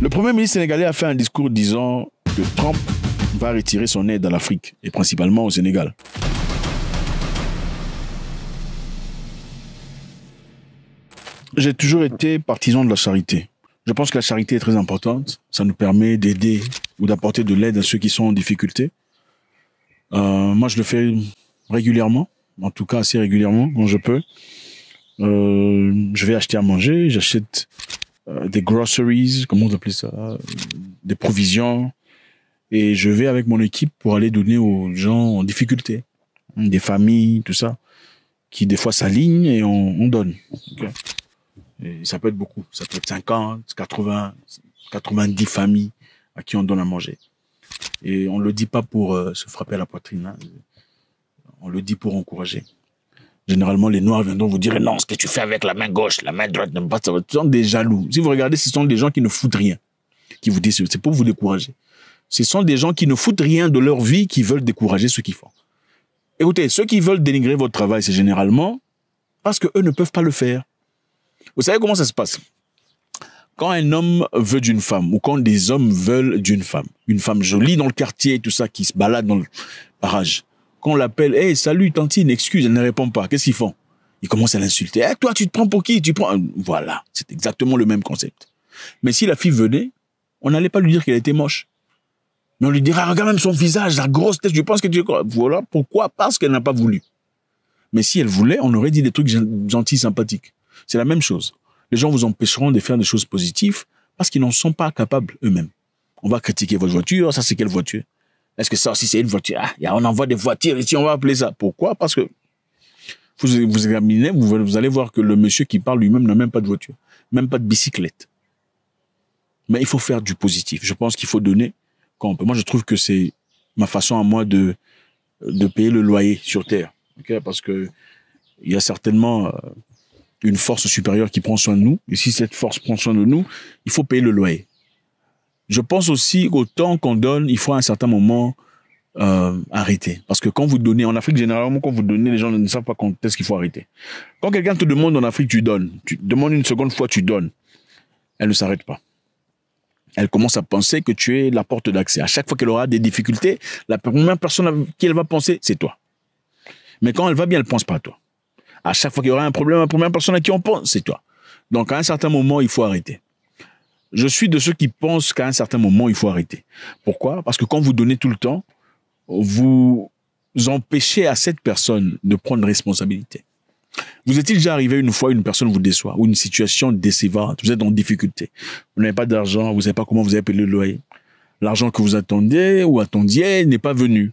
Le Premier ministre sénégalais a fait un discours disant que Trump va retirer son aide à l'Afrique, et principalement au Sénégal. J'ai toujours été partisan de la charité. Je pense que la charité est très importante. Ça nous permet d'aider ou d'apporter de l'aide à ceux qui sont en difficulté. Moi, je le fais régulièrement, en tout cas assez régulièrement, quand je peux. Je vais acheter à manger, j'achète des groceries, comment on appelle ça, des provisions, et je vais avec mon équipe pour aller donner aux gens en difficulté, des familles, tout ça, qui des fois s'alignent et on donne. Okay. Et ça peut être beaucoup, ça peut être 50, 80, 90 familles à qui on donne à manger. Et on le dit pas pour se frapper à la poitrine, hein. On le dit pour encourager. Généralement, les Noirs viendront vous dire « Non, ce que tu fais avec la main gauche, la main droite, n'aime pas ça. » Ce sont des jaloux. Si vous regardez, ce sont des gens qui ne foutent rien, qui vous disent, c'est pour vous décourager. Ce sont des gens qui ne foutent rien de leur vie, qui veulent décourager ceux qui font. Écoutez, ceux qui veulent dénigrer votre travail, c'est généralement parce qu'eux ne peuvent pas le faire. Vous savez comment ça se passe? Quand un homme veut d'une femme, ou quand des hommes veulent d'une femme, une femme jolie dans le quartier, tout ça, qui se balade dans le parage, quand on l'appelle, « Hey, salut, tantine, excuse », elle ne répond pas. Qu'est-ce qu'ils font? Ils commencent à l'insulter. « Hey, toi, tu te prends pour qui? Tu prends... » Voilà, c'est exactement le même concept. Mais si la fille venait, on n'allait pas lui dire qu'elle était moche. Mais on lui dirait, regarde même son visage, la grosse tête, je pense que tu es... Voilà, pourquoi? Parce qu'elle n'a pas voulu. Mais si elle voulait, on aurait dit des trucs gentils, sympathiques. C'est la même chose. Les gens vous empêcheront de faire des choses positives parce qu'ils n'en sont pas capables eux-mêmes. On va critiquer votre voiture, ça c'est quelle voiture? Est-ce que ça aussi c'est une voiture? On envoie des voitures ici, on va appeler ça. Pourquoi? Parce que vous examinez, vous allez voir que le monsieur qui parle lui-même n'a même pas de voiture, même pas de bicyclette. Mais il faut faire du positif. Je pense qu'il faut donner quand on peut. Moi, je trouve que c'est ma façon à moi de payer le loyer sur Terre. Okay? Parce que il y a certainement une force supérieure qui prend soin de nous. Et si cette force prend soin de nous, il faut payer le loyer. Je pense aussi qu'au temps qu'on donne, il faut à un certain moment arrêter. Parce que quand vous donnez, en Afrique, généralement, quand vous donnez, les gens ne savent pas quand est-ce qu'il faut arrêter. Quand quelqu'un te demande en Afrique, tu donnes. Tu demandes une seconde fois, tu donnes. Elle ne s'arrête pas. Elle commence à penser que tu es la porte d'accès. À chaque fois qu'elle aura des difficultés, la première personne à qui elle va penser, c'est toi. Mais quand elle va bien, elle ne pense pas à toi. À chaque fois qu'il y aura un problème, la première personne à qui on pense, c'est toi. Donc, à un certain moment, il faut arrêter. Je suis de ceux qui pensent qu'à un certain moment, il faut arrêter. Pourquoi? Parce que quand vous donnez tout le temps, vous empêchez à cette personne de prendre responsabilité. Vous est-il déjà arrivé une fois, une personne vous déçoit, ou une situation décevante, vous êtes en difficulté, vous n'avez pas d'argent, vous ne savez pas comment vous avez payé le loyer. L'argent que vous attendiez ou attendiez n'est pas venu.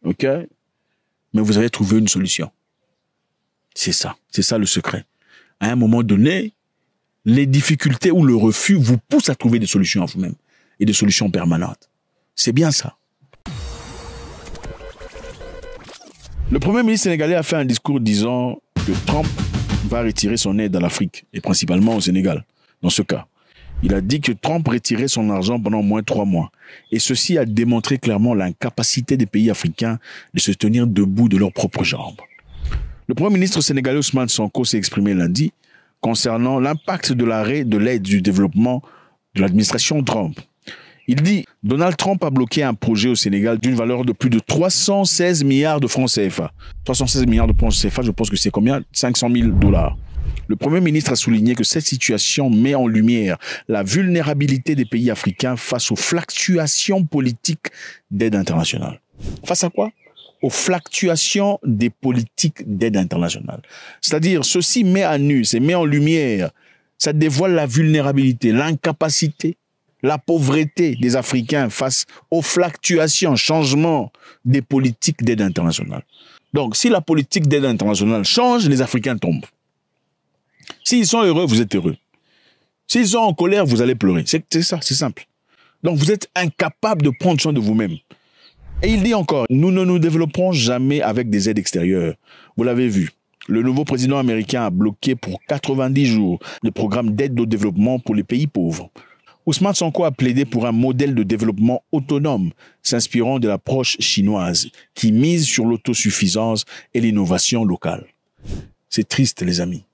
OK? Mais vous avez trouvé une solution. C'est ça le secret. À un moment donné, les difficultés ou le refus vous poussent à trouver des solutions à vous-même et des solutions permanentes. C'est bien ça. Le Premier ministre sénégalais a fait un discours disant que Trump va retirer son aide à l'Afrique, et principalement au Sénégal, dans ce cas. Il a dit que Trump retirait son argent pendant au moins 3 mois. Et ceci a démontré clairement l'incapacité des pays africains de se tenir debout de leurs propres jambes. Le Premier ministre sénégalais Ousmane Sonko s'est exprimé lundi concernant l'impact de l'arrêt de l'aide du développement de l'administration Trump. Il dit « Donald Trump a bloqué un projet au Sénégal d'une valeur de plus de 316 milliards de francs CFA. 316 milliards de francs CFA, je pense que c'est combien? 500 000 $. Le Premier ministre a souligné que cette situation met en lumière la vulnérabilité des pays africains face aux fluctuations politiques d'aide internationale. Face à quoi? Aux fluctuations des politiques d'aide internationale. C'est-à-dire, ceci met à nu, c'est met en lumière, ça dévoile la vulnérabilité, l'incapacité, la pauvreté des Africains face aux fluctuations, changements des politiques d'aide internationale. Donc, si la politique d'aide internationale change, les Africains tombent. S'ils sont heureux, vous êtes heureux. S'ils sont en colère, vous allez pleurer. C'est ça, c'est simple. Donc, vous êtes incapable de prendre soin de vous-même. Et il dit encore, nous ne nous développerons jamais avec des aides extérieures. Vous l'avez vu. Le nouveau président américain a bloqué pour 90 jours le programme d'aide au développement pour les pays pauvres. Ousmane Sonko a plaidé pour un modèle de développement autonome, s'inspirant de l'approche chinoise, qui mise sur l'autosuffisance et l'innovation locale. C'est triste, les amis.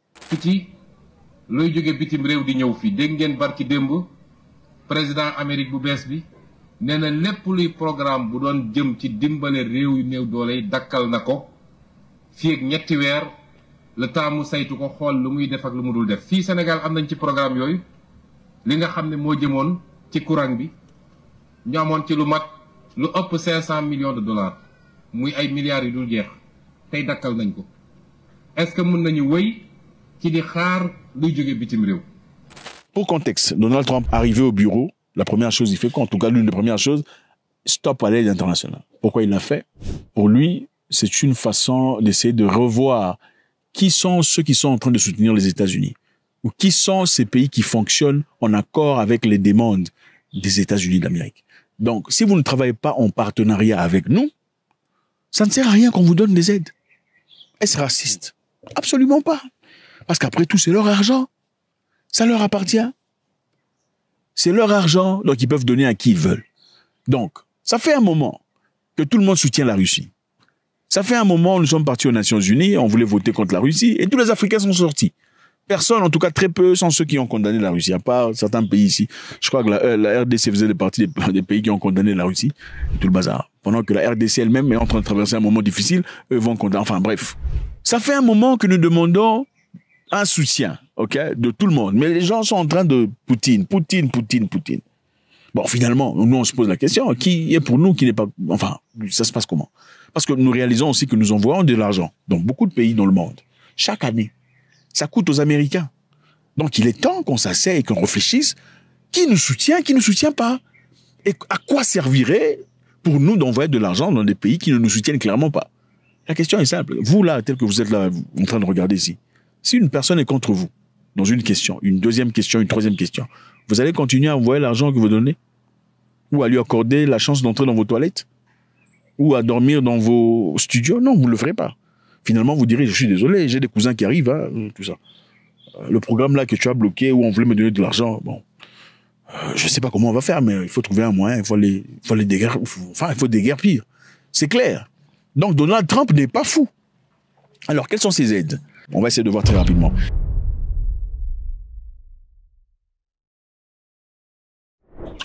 président Amérique bu bees bi nee na lépp luy programme bu doon jëm ci dimbale réew yu néew doole yi dakkal na ko fii ak ñetti weer le temps mu saytu ko xool lu muy def ak lu mu dul def. fii Sénégal am nañ ci programme yooyu li nga xam ne moo jëmoon ci courant bi ñu amoon ci lu mat lu ëpp 500 millions de dollars muy ay milliards yu dul jeex tey dakkal nañ ko est-ce que mën nañu wëy ci di xaar luy jóge bitim réew. Pour contexte, Donald Trump arrivé au bureau, la première chose il fait quoi? En tout cas, l'une des premières choses, stop à l'aide internationale. Pourquoi il l'a fait? Pour lui, c'est une façon d'essayer de revoir qui sont ceux qui sont en train de soutenir les États-Unis ou qui sont ces pays qui fonctionnent en accord avec les demandes des États-Unis d'Amérique. Donc, si vous ne travaillez pas en partenariat avec nous, ça ne sert à rien qu'on vous donne des aides. Est-ce raciste? Absolument pas. Parce qu'après tout, c'est leur argent. Ça leur appartient. C'est leur argent, donc ils peuvent donner à qui ils veulent. Donc, ça fait un moment que tout le monde soutient la Russie. Ça fait un moment, nous sommes partis aux Nations Unies, on voulait voter contre la Russie, et tous les Africains sont sortis. Personne, en tout cas très peu, sont ceux qui ont condamné la Russie, à part certains pays ici. Je crois que la RDC faisait partie des pays qui ont condamné la Russie, et tout le bazar. Pendant que la RDC elle-même est en train de traverser un moment difficile, eux vont condamner, enfin bref. Ça fait un moment que nous demandons un soutien, ok, de tout le monde. Mais les gens sont en train de Poutine. Bon, finalement, nous, on se pose la question, qui est pour nous, qui n'est pas... Enfin, ça se passe comment? Parce que nous réalisons aussi que nous envoyons de l'argent dans beaucoup de pays dans le monde, chaque année. Ça coûte aux Américains. Donc, il est temps qu'on s'asseye et qu'on réfléchisse qui nous soutient pas. Et à quoi servirait pour nous d'envoyer de l'argent dans des pays qui ne nous soutiennent clairement pas? La question est simple. Vous, là, tel que vous êtes là, en train de regarder ici, si une personne est contre vous, dans une question, une deuxième question, une troisième question, vous allez continuer à envoyer l'argent que vous donnez? Ou à lui accorder la chance d'entrer dans vos toilettes? Ou à dormir dans vos studios? Non, vous ne le ferez pas. Finalement, vous direz, je suis désolé, j'ai des cousins qui arrivent, hein, tout ça. Le programme là que tu as bloqué, où on voulait me donner de l'argent, bon, je sais pas comment on va faire, mais il faut trouver un moyen, il faut les déguerpir, enfin, il faut déguerpir. C'est clair. Donc, Donald Trump n'est pas fou. Alors, quelles sont ses aides? On va essayer de voir très rapidement.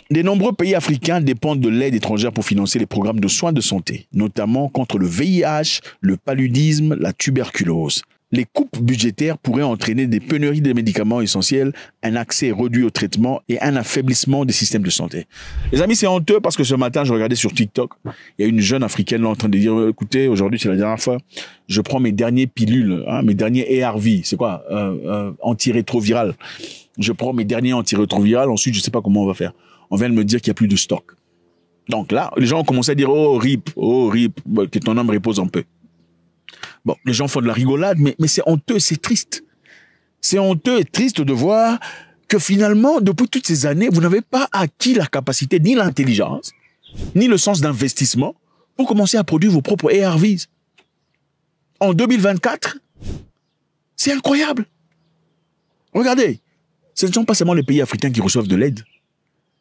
De nombreux pays africains dépendent de l'aide étrangère pour financer les programmes de soins de santé, notamment contre le VIH, le paludisme, la tuberculose. Les coupes budgétaires pourraient entraîner des pénuries de médicaments essentiels, un accès réduit au traitement et un affaiblissement des systèmes de santé. Les amis, c'est honteux parce que ce matin, je regardais sur TikTok, il y a une jeune africaine là en train de dire, écoutez, aujourd'hui, c'est la dernière fois, je prends mes dernières pilules, hein, mes derniers ARV, c'est quoi, antirétroviral. Je prends mes derniers antirétrovirales, ensuite, je sais pas comment on va faire. On vient de me dire qu'il n'y a plus de stock. Donc là, les gens ont commencé à dire, oh RIP, que ton âme repose en paix. Bon, les gens font de la rigolade, mais c'est honteux, c'est triste. C'est honteux et triste de voir que finalement, depuis toutes ces années, vous n'avez pas acquis la capacité, ni l'intelligence, ni le sens d'investissement pour commencer à produire vos propres ARVs. En 2024, c'est incroyable. Regardez, ce ne sont pas seulement les pays africains qui reçoivent de l'aide.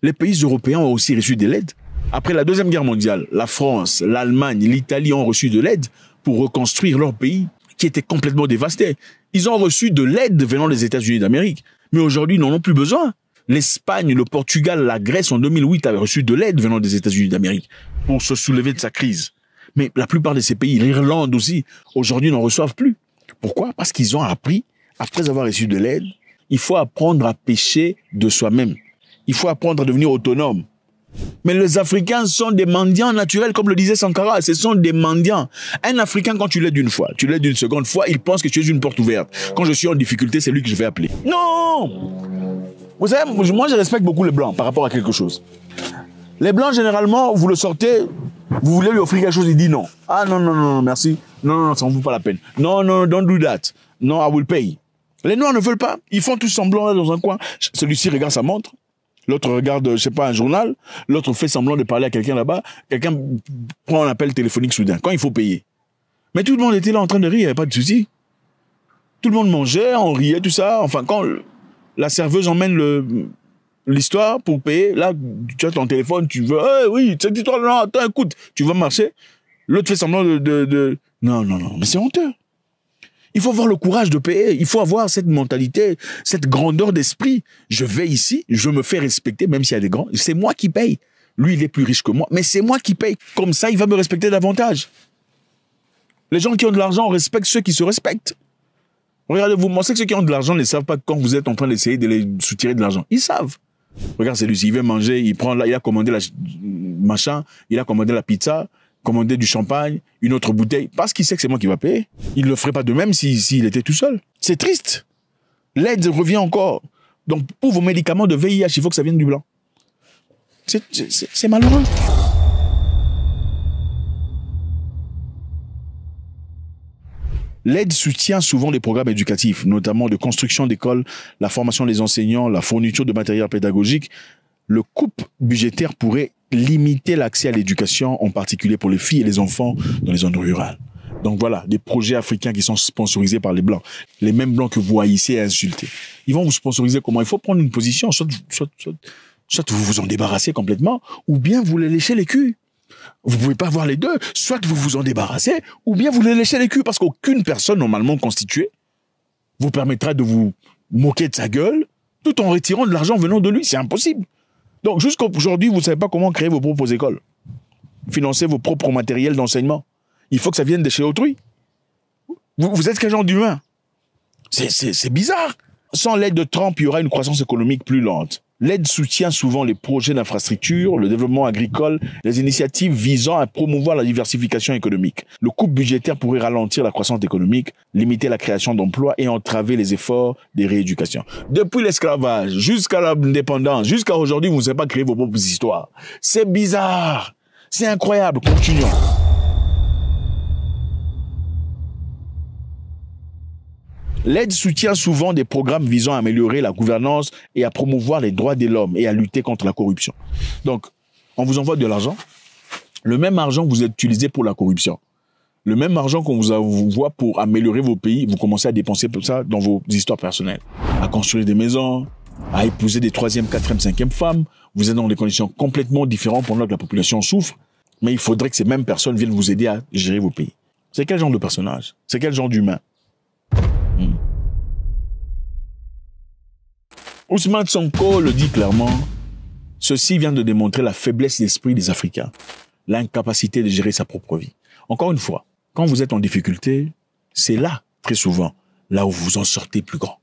Les pays européens ont aussi reçu de l'aide. Après la Deuxième Guerre mondiale, la France, l'Allemagne, l'Italie ont reçu de l'aide pour reconstruire leur pays qui était complètement dévasté. Ils ont reçu de l'aide venant des États-Unis d'Amérique. Mais aujourd'hui, ils n'en ont plus besoin. L'Espagne, le Portugal, la Grèce en 2008 avaient reçu de l'aide venant des États-Unis d'Amérique pour se soulever de sa crise. Mais la plupart de ces pays, l'Irlande aussi, aujourd'hui n'en reçoivent plus. Pourquoi? Parce qu'ils ont appris, après avoir reçu de l'aide, il faut apprendre à pêcher de soi-même. Il faut apprendre à devenir autonome. Mais les Africains sont des mendiants naturels, comme le disait Sankara. Ce sont des mendiants. Un Africain, quand tu l'aides une fois, tu l'aides une seconde fois, il pense que tu es une porte ouverte. Quand je suis en difficulté, c'est lui que je vais appeler. Non! Vous savez, moi, je respecte beaucoup les Blancs par rapport à quelque chose. Les Blancs, généralement, vous le sortez, vous voulez lui offrir quelque chose, il dit non. Ah non, merci. Non, ça ne vaut pas la peine. Non, don't do that. Non, I will pay. Les Noirs ne veulent pas. Ils font tout semblant là dans un coin. Celui-ci regarde sa montre. L'autre regarde, je sais pas, un journal. L'autre fait semblant de parler à quelqu'un là-bas. Quelqu'un prend un appel téléphonique soudain, quand il faut payer. Mais tout le monde était là en train de rire, il n'y avait pas de souci. Tout le monde mangeait, on riait, tout ça. Enfin, quand la serveuse emmène l'histoire pour payer, là, tu as ton téléphone, tu veux, oui, cette histoire, non, attends, écoute, tu vas marcher. L'autre fait semblant Non, mais c'est honteux. Il faut avoir le courage de payer. Il faut avoir cette mentalité, cette grandeur d'esprit. Je vais ici, je me fais respecter, même s'il y a des grands. C'est moi qui paye. Lui, il est plus riche que moi, mais c'est moi qui paye. Comme ça, il va me respecter davantage. Les gens qui ont de l'argent respectent ceux qui se respectent. Regardez, vous pensez que ceux qui ont de l'argent ne savent pas quand vous êtes en train d'essayer de les soutirer de l'argent. Ils savent. Regarde, celui-ci, il veut manger, il prend là, il a commandé la machin, il a commandé la pizza, commandé du champagne, une autre bouteille, parce qu'il sait que c'est moi qui va payer. Il ne le ferait pas de même s'il était tout seul. C'est triste. L'aide revient encore. Donc, pour vos médicaments de VIH, il faut que ça vienne du blanc. C'est malheureux. L'aide soutient souvent les programmes éducatifs, notamment de construction d'écoles, la formation des enseignants, la fourniture de matériel pédagogique. Le coupe budgétaire pourrait limiter l'accès à l'éducation, en particulier pour les filles et les enfants dans les zones rurales. Donc voilà, des projets africains qui sont sponsorisés par les Blancs. Les mêmes Blancs que vous haïssez et insultez. Ils vont vous sponsoriser comment? Il faut prendre une position, soit vous vous en débarrassez complètement, ou bien vous les léchez les culs. Vous pouvez pas avoir les deux. Soit vous vous en débarrassez, ou bien vous les léchez les culs, parce qu'aucune personne normalement constituée vous permettra de vous moquer de sa gueule, tout en retirant de l'argent venant de lui. C'est impossible. Donc jusqu'à aujourd'hui, vous ne savez pas comment créer vos propres écoles. Financer vos propres matériels d'enseignement. Il faut que ça vienne de chez autrui. Vous êtes quel genre d'humain? C'est bizarre. Sans l'aide de Trump, il y aura une croissance économique plus lente. L'aide soutient souvent les projets d'infrastructure, le développement agricole, les initiatives visant à promouvoir la diversification économique. Le coupe budgétaire pourrait ralentir la croissance économique, limiter la création d'emplois et entraver les efforts de rééducation. Depuis l'esclavage, jusqu'à l'indépendance, jusqu'à aujourd'hui, vous ne savez pas créer vos propres histoires. C'est bizarre. C'est incroyable. Continuons. L'aide soutient souvent des programmes visant à améliorer la gouvernance et à promouvoir les droits de l'homme et à lutter contre la corruption. Donc, on vous envoie de l'argent. Le même argent que vous utilisez pour la corruption. Le même argent qu'on vous envoie pour améliorer vos pays, vous commencez à dépenser pour ça dans vos histoires personnelles. À construire des maisons, à épouser des 3e, 4e, 5e femmes. Vous êtes dans des conditions complètement différentes pendant que la population souffre. Mais il faudrait que ces mêmes personnes viennent vous aider à gérer vos pays. C'est quel genre de personnage? C'est quel genre d'humain? Ousmane Sonko le dit clairement, ceci vient de démontrer la faiblesse d'esprit des Africains, l'incapacité de gérer sa propre vie. Encore une fois, quand vous êtes en difficulté, c'est là, très souvent, là où vous en sortez plus grand.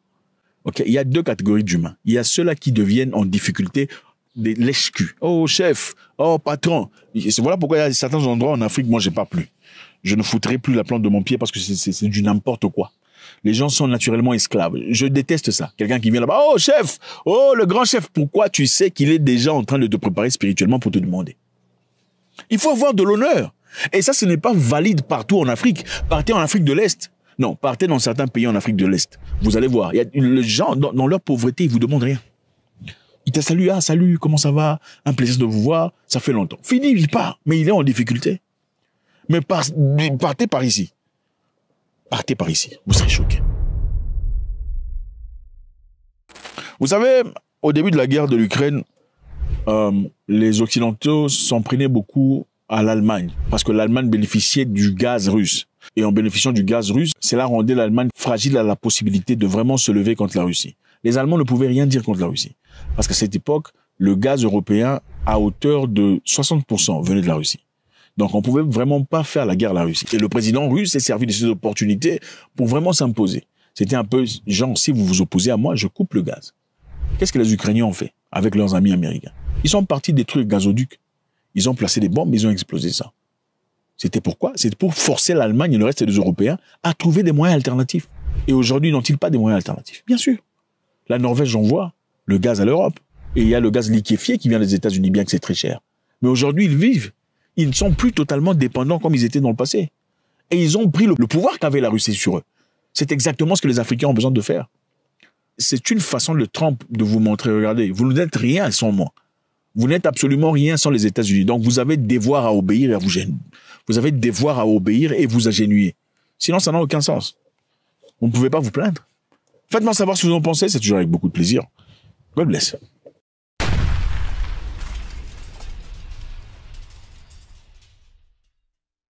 Okay? Il y a deux catégories d'humains. Il y a ceux-là qui deviennent en difficulté des lèche-culs. Oh chef, oh patron. Voilà pourquoi il y a certains endroits en Afrique, moi j'ai pas plu. Je ne foutrai plus la plante de mon pied parce que c'est du n'importe quoi. Les gens sont naturellement esclaves. Je déteste ça. Quelqu'un qui vient là-bas, oh chef, oh le grand chef, pourquoi tu sais qu'il est déjà en train de te préparer spirituellement pour te demander? Il faut avoir de l'honneur. Et ça, ce n'est pas valide partout en Afrique. Partez en Afrique de l'Est. Non, partez dans certains pays en Afrique de l'Est. Vous allez voir, les gens, dans leur pauvreté, ils vous demandent rien. Ils te saluent, ah salut, comment ça va? Un plaisir de vous voir, ça fait longtemps. Fini, il part, mais il est en difficulté. Mais partez par ici. Partez par ici, vous serez choqués. Vous savez, au début de la guerre de l'Ukraine, les Occidentaux s'en prenaient beaucoup à l'Allemagne, parce que l'Allemagne bénéficiait du gaz russe. Et en bénéficiant du gaz russe, cela rendait l'Allemagne fragile à la possibilité de vraiment se lever contre la Russie. Les Allemands ne pouvaient rien dire contre la Russie, parce qu'à cette époque, le gaz européen, à hauteur de 60%, venait de la Russie. Donc, on pouvait vraiment pas faire la guerre à la Russie. Et le président russe s'est servi de ces opportunités pour vraiment s'imposer. C'était un peu genre, si vous vous opposez à moi, je coupe le gaz. Qu'est-ce que les Ukrainiens ont fait avec leurs amis américains? Ils sont partis détruire le gazoduc. Ils ont placé des bombes, ils ont explosé ça. C'était pourquoi? C'était pour forcer l'Allemagne et le reste des Européens à trouver des moyens alternatifs. Et aujourd'hui, n'ont-ils pas des moyens alternatifs? Bien sûr. La Norvège envoie le gaz à l'Europe. Et il y a le gaz liquéfié qui vient des États-Unis, bien que c'est très cher. Mais aujourd'hui, ils vivent. Ils ne sont plus totalement dépendants comme ils étaient dans le passé. Et ils ont pris le pouvoir qu'avait la Russie sur eux. C'est exactement ce que les Africains ont besoin de faire. C'est une façon de Trump de vous montrer, regardez, vous n'êtes rien sans moi. Vous n'êtes absolument rien sans les États-Unis. Donc vous avez des devoirs à obéir et à vous gêner. Vous avez des devoirs à obéir et vous agénuer. Sinon, ça n'a aucun sens. Vous ne pouvez pas vous plaindre. Faites-moi savoir ce que vous en pensez, c'est toujours avec beaucoup de plaisir. God bless.